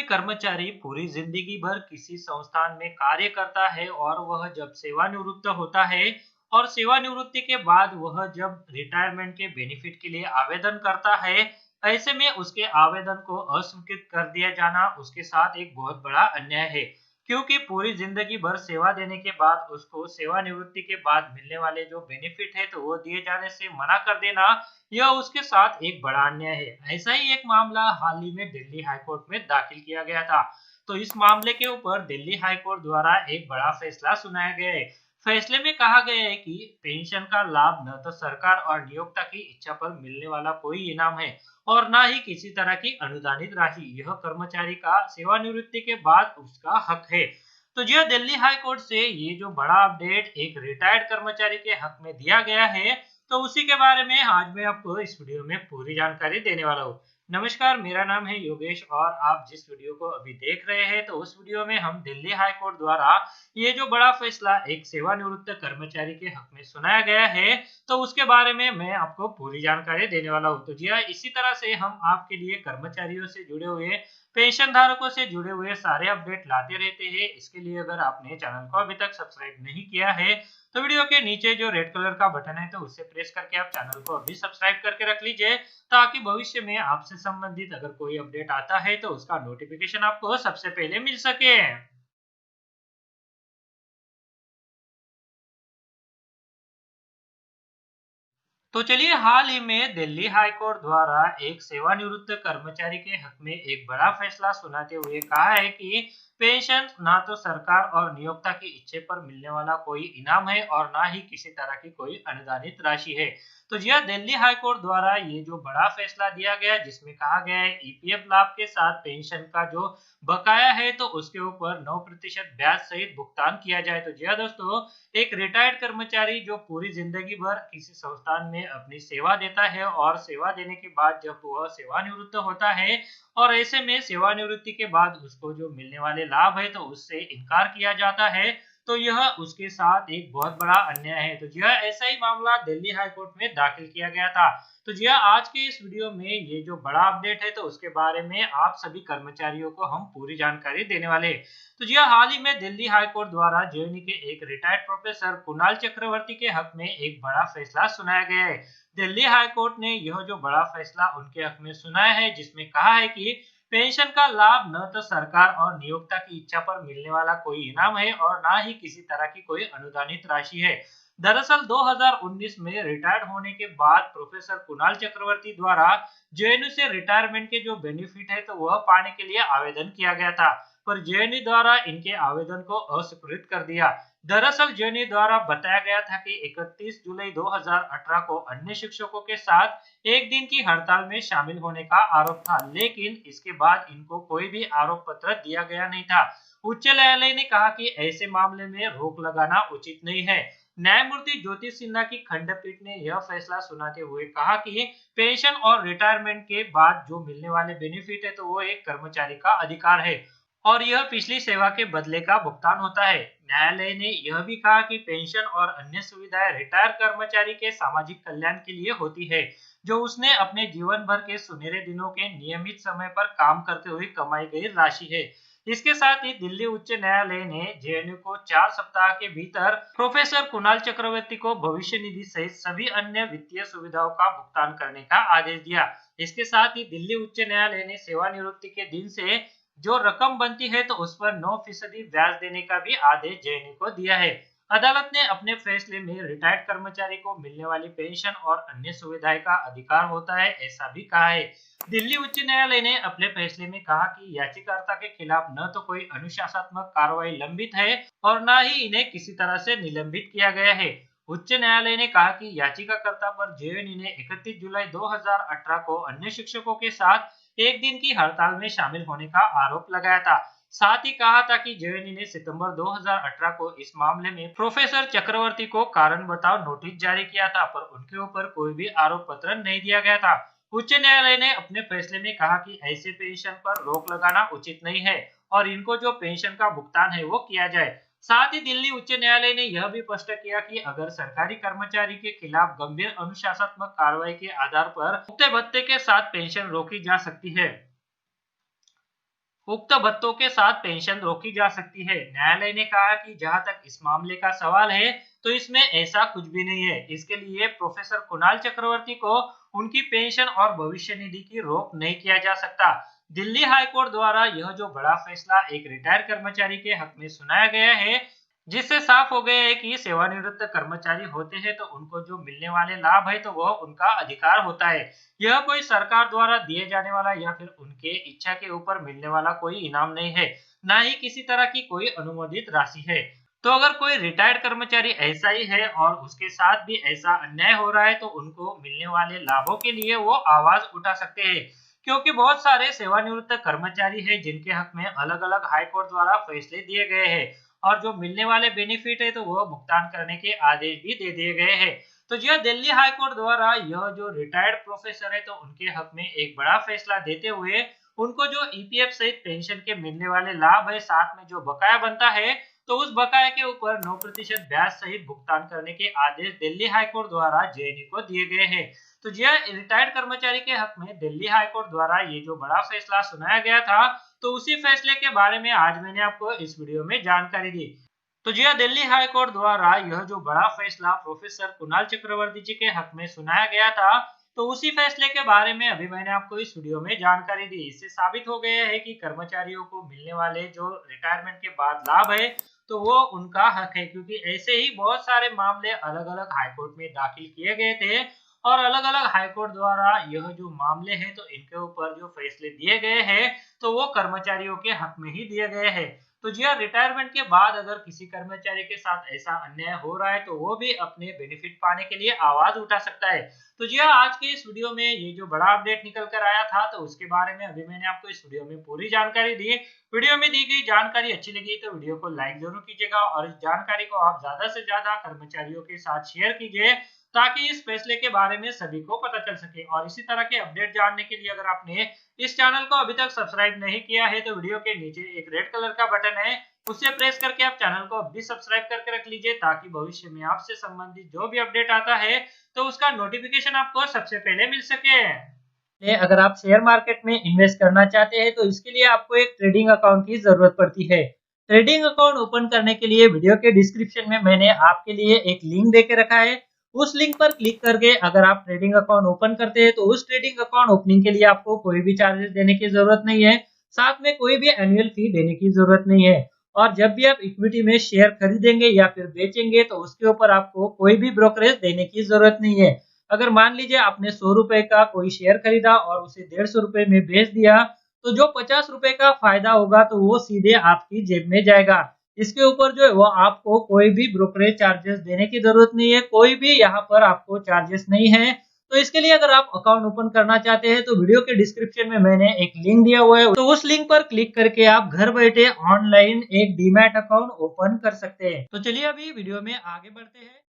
कर्मचारी पूरी जिंदगी भर किसी संस्थान में कार्य करता है और वह जब सेवानिवृत्त होता है और सेवानिवृत्ति के बाद वह जब रिटायरमेंट के बेनिफिट के लिए आवेदन करता है, ऐसे में उसके आवेदन को अस्वीकृत कर दिया जाना उसके साथ एक बहुत बड़ा अन्याय है। क्योंकि पूरी जिंदगी भर सेवा देने के बाद उसको सेवानिवृत्ति के बाद मिलने वाले जो बेनिफिट है तो वो दिए जाने से मना कर देना, यह उसके साथ एक बड़ा अन्याय है। ऐसा ही एक मामला हाल ही में दिल्ली हाईकोर्ट में दाखिल किया गया था। तो इस मामले के ऊपर दिल्ली हाईकोर्ट द्वारा एक बड़ा फैसला सुनाया गया है। फैसले में कहा गया है कि पेंशन का लाभ न तो सरकार और नियोक्ता की इच्छा पर मिलने वाला कोई इनाम है और न ही किसी तरह की अनुदानित राशि। यह कर्मचारी का सेवानिवृत्ति के बाद उसका हक है। तो यह दिल्ली हाई कोर्ट से ये जो बड़ा अपडेट एक रिटायर्ड कर्मचारी के हक में दिया गया है, तो उसी के बारे में आज मैं आपको इस वीडियो में पूरी जानकारी देने वाला हूँ। नमस्कार, मेरा नाम है योगेश और आप जिस वीडियो को अभी देख रहे हैं तो उस वीडियो में हम दिल्ली हाई कोर्ट द्वारा ये जो बड़ा फैसला एक सेवानिवृत्त कर्मचारी के हक में सुनाया गया है, तो उसके बारे में मैं आपको पूरी जानकारी देने वाला हूँ। तो जी हाँ, इसी तरह से हम आपके लिए कर्मचारियों से जुड़े हुए, पेंशन धारकों से जुड़े हुए सारे अपडेट लाते रहते हैं। इसके लिए अगर आपने चैनल को अभी तक सब्सक्राइब नहीं किया है तो वीडियो के नीचे जो रेड कलर का बटन है तो उससे प्रेस करके आप चैनल को अभी सब्सक्राइब करके रख लीजिए, ताकि भविष्य में आपसे संबंधित अगर कोई अपडेट आता है तो उसका नोटिफिकेशन आपको सबसे पहले मिल सके। तो चलिए, हाल ही में दिल्ली हाई कोर्ट द्वारा एक सेवानिवृत्त कर्मचारी के हक में एक बड़ा फैसला सुनाते हुए कहा है कि पेंशन ना तो सरकार और नियोक्ता की इच्छे पर मिलने वाला कोई इनाम है और ना ही किसी तरह की कोई अनुदानित राशि है। तो जी हाँ, दिल्ली हाई कोर्ट द्वारा ये जो बड़ा फैसला दिया गया जिसमें कहा गया है ईपीएफ लाभ के साथ पेंशन का जो बकाया है तो उसके ऊपर 9% ब्याज सहित भुगतान किया जाए। तो जी हाँ दोस्तों, एक रिटायर्ड कर्मचारी जो पूरी जिंदगी भर किसी संस्थान में अपनी सेवा देता है और सेवा देने के बाद जब वह सेवानिवृत्त होता है और ऐसे में सेवानिवृत्ति के बाद उसको जो मिलने वाले लाभ है तो उससे इनकार किया जाता है, तो यह उसके साथ एक बहुत बड़ा अन्याय है। तो जी हाँ, ऐसा ही मामला दिल्ली हाई कोर्ट में दाखिल किया गया था। तो जी हाँ, आज के इस वीडियो में ये जो बड़ा अपडेट है तो उसके बारे में आप सभी कर्मचारियों को हम पूरी जानकारी देने वाले हैं। तो जी हाँ, हाल ही में दिल्ली हाई कोर्ट द्वारा जेएनयू के एक रिटायर्ड प्रोफेसर कुणाल चक्रवर्ती के हक में एक बड़ा फैसला सुनाया गया है। दिल्ली हाई कोर्ट ने यह जो बड़ा फैसला उनके हक में सुनाया है जिसमें कहा है कि पेंशन का लाभ न तो सरकार और नियोक्ता की इच्छा पर मिलने वाला कोई इनाम है और ना ही किसी तरह की कोई अनुदानित राशि है। दरअसल 2019 में रिटायर्ड होने के बाद प्रोफेसर कुणाल चक्रवर्ती द्वारा जेएनयू से रिटायरमेंट के जो बेनिफिट है तो वह पाने के लिए आवेदन किया गया था, पर जेएनयू द्वारा इनके आवेदन को अस्वीकृत कर दिया। दरअसल जेएनयू द्वारा बताया गया था कि 31 जुलाई 2018 को अन्य शिक्षकों के साथ एक दिन की हड़ताल में शामिल होने का आरोप था, लेकिन इसके बाद इनको कोई भी आरोप पत्र दिया गया नहीं था। उच्च न्यायालय ने कहा कि ऐसे मामले में रोक लगाना उचित नहीं है। न्यायमूर्ति ज्योति सिन्हा की खंडपीठ ने यह फैसला सुनाते हुए कहा कि पेंशन और रिटायरमेंट के बाद जो मिलने वाले बेनिफिट है तो वो एक कर्मचारी का अधिकार है और यह पिछली सेवा के बदले का भुगतान होता है। न्यायालय ने यह भी कहा कि पेंशन और अन्य सुविधाएं रिटायर कर्मचारी के सामाजिक कल्याण के लिए होती है, जो उसने अपने जीवन भर के सुनहरे दिनों के नियमित समय पर काम करते हुए कमाई गई राशि है। इसके साथ ही दिल्ली उच्च न्यायालय ने जेएनयू को 4 सप्ताह के भीतर प्रोफेसर कुणाल चक्रवर्ती को भविष्य निधि सहित सभी अन्य वित्तीय सुविधाओं का भुगतान करने का आदेश दिया। इसके साथ ही दिल्ली उच्च न्यायालय ने सेवानिवृत्ति के दिन से जो रकम बनती है तो उस पर 9% ब्याज देने का भी आदेश जेएनयू को दिया है। अदालत ने अपने फैसले में रिटायर्ड कर्मचारी को मिलने वाली पेंशन और अन्य सुविधाएं का अधिकार होता है ऐसा भी कहा है। दिल्ली उच्च न्यायालय ने अपने फैसले में कहा कि याचिकाकर्ता के खिलाफ न तो कोई अनुशासनात्मक कार्रवाई लंबित है और न ही इन्हें किसी तरह से निलंबित किया गया है। उच्च न्यायालय ने कहा कि याचिकाकर्ता पर जेएनयू ने 31 जुलाई 2018 को अन्य शिक्षकों के साथ एक दिन की हड़ताल में शामिल होने का आरोप लगाया था। साथ ही कहा था कि जेएनयू ने सितंबर 2018 को इस मामले में प्रोफेसर चक्रवर्ती को कारण बताओ नोटिस जारी किया था, पर उनके ऊपर कोई भी आरोप पत्र नहीं दिया गया था। उच्च न्यायालय ने अपने फैसले में कहा कि ऐसे पेंशन पर रोक लगाना उचित नहीं है और इनको जो पेंशन का भुगतान है वो किया जाए। साथ ही दिल्ली उच्च न्यायालय ने यह भी स्पष्ट किया कि अगर सरकारी कर्मचारी के खिलाफ गंभीर अनुशासनात्मक कार्रवाई के आधार पर उक्त भत्ते के साथ पेंशन रोकी जा सकती है। उक्त भत्तों के साथ पेंशन रोकी जा सकती है। न्यायालय ने कहा कि जहां तक इस मामले का सवाल है, तो इसमें ऐसा कुछ भी नहीं है। इसके लिए प्रोफेसर कुणाल चक्रवर्ती को उनकी पेंशन और भविष्य निधि की रोक नहीं किया जा सकता। दिल्ली हाईकोर्ट द्वारा यह जो बड़ा फैसला एक रिटायर्ड कर्मचारी के हक में सुनाया गया है, जिससे साफ हो गया है कि सेवानिवृत्त कर्मचारी होते हैं तो उनको जो मिलने वाले लाभ है तो वह उनका अधिकार होता है। यह कोई सरकार द्वारा दिए जाने वाला या फिर उनके इच्छा के ऊपर मिलने वाला कोई इनाम नहीं है, ना ही किसी तरह की कोई अनुमोदित राशि है। तो अगर कोई रिटायर्ड कर्मचारी ऐसा ही है और उसके साथ भी ऐसा अन्याय हो रहा है, तो उनको मिलने वाले लाभों के लिए वो आवाज उठा सकते हैं। क्योंकि बहुत सारे सेवानिवृत्त कर्मचारी हैं जिनके हक में अलग अलग हाईकोर्ट द्वारा फैसले दिए गए हैं, और जो मिलने वाले बेनिफिट है तो वो भुगतान करने के आदेश भी दे दिए गए हैं। तो जी हाँ, दिल्ली हाईकोर्ट द्वारा यह जो रिटायर्ड प्रोफेसर है तो उनके हक में एक बड़ा फैसला देते हुए उनको जो ईपीएफ सहित पेंशन के मिलने वाले लाभ है, साथ में जो बकाया बनता है, तो उस बकाया के ऊपर 9% ब्याज सहित भुगतान करने के आदेश दिल्ली हाईकोर्ट द्वारा जेएनयू को दिए गए हैं। तो जी हाँ, रिटायर्ड कर्मचारी के हक में दिल्ली हाईकोर्ट द्वारा ये जो बड़ा फैसला सुनाया गया था, तो उसी फैसले के बारे में आज मैंने आपको इस वीडियो में जानकारी दी। तो जी हाँ, दिल्ली हाईकोर्ट द्वारा यह जो बड़ा फैसला प्रोफेसर कुणाल चक्रवर्ती जी के हक में सुनाया गया था, तो उसी फैसले के बारे में अभी मैंने आपको इस वीडियो में जानकारी दी। इससे साबित हो गया है कि कर्मचारियों को मिलने वाले जो रिटायरमेंट के बाद लाभ है, तो वो उनका हक है। क्योंकि ऐसे ही बहुत सारे मामले अलग अलग हाईकोर्ट में दाखिल किए गए थे, और अलग अलग हाईकोर्ट द्वारा यह जो मामले हैं तो इनके ऊपर जो फैसले दिए गए हैं, तो वो कर्मचारियों के हक में ही दिए गए हैं। तो जी हाँ, रिटायरमेंट के बाद अगर किसी कर्मचारी के साथ ऐसा अन्याय हो रहा है, तो वो भी अपने बेनिफिट पाने के लिए आवाज उठा सकता है। तो जी हाँ, आज के इस वीडियो में ये जो बड़ा अपडेट निकल कर आया था, तो उसके बारे में अभी मैंने आपको इस वीडियो में पूरी जानकारी दी। वीडियो में दी गई जानकारी अच्छी लगी तो वीडियो को लाइक जरूर कीजिएगा, और इस जानकारी को आप ज्यादा से ज्यादा कर्मचारियों के साथ शेयर कीजिए, ताकि इस फैसले के बारे में सभी को पता चल सके। और इसी तरह के अपडेट जानने के लिए अगर आपने इस चैनल को अभी तक सब्सक्राइब नहीं किया है, तो वीडियो के नीचे एक रेड कलर का बटन है, उसे प्रेस करके आप चैनल को अभी सब्सक्राइब करके रख लीजिए, ताकि भविष्य में आपसे संबंधित जो भी अपडेट आता है तो उसका नोटिफिकेशन आपको सबसे पहले मिल सके। अगर आप शेयर मार्केट में इन्वेस्ट करना चाहते हैं, तो इसके लिए आपको एक ट्रेडिंग अकाउंट की जरूरत पड़ती है। ट्रेडिंग अकाउंट ओपन करने के लिए वीडियो के डिस्क्रिप्शन में मैंने आपके लिए एक लिंक देके रखा है। उस लिंक पर क्लिक करके अगर आप ट्रेडिंग अकाउंट ओपन करते हैं, तो उस ट्रेडिंग अकाउंट ओपनिंग के लिए आपको कोई भी चार्जेस देने की जरूरत नहीं है, साथ में कोई भी एनुअल फी देने की जरूरत नहीं है। और जब भी आप इक्विटी में शेयर खरीदेंगे या फिर बेचेंगे, तो उसके ऊपर आपको कोई भी ब्रोकरेज देने की जरूरत नहीं है। अगर मान लीजिए आपने 100 रुपए का कोई शेयर खरीदा और उसे 150 रुपए में बेच दिया, तो जो 50 रुपए का फायदा होगा तो वो सीधे आपकी जेब में जाएगा। इसके ऊपर जो है वो आपको कोई भी ब्रोकरेज चार्जेस देने की जरूरत नहीं है, कोई भी यहाँ पर आपको चार्जेस नहीं है। तो इसके लिए अगर आप अकाउंट ओपन करना चाहते हैं, तो वीडियो के डिस्क्रिप्शन में मैंने एक लिंक दिया हुआ है, तो उस लिंक पर क्लिक करके आप घर बैठे ऑनलाइन एक डीमैट अकाउंट ओपन कर सकते हैं। तो चलिए अभी वीडियो में आगे बढ़ते हैं।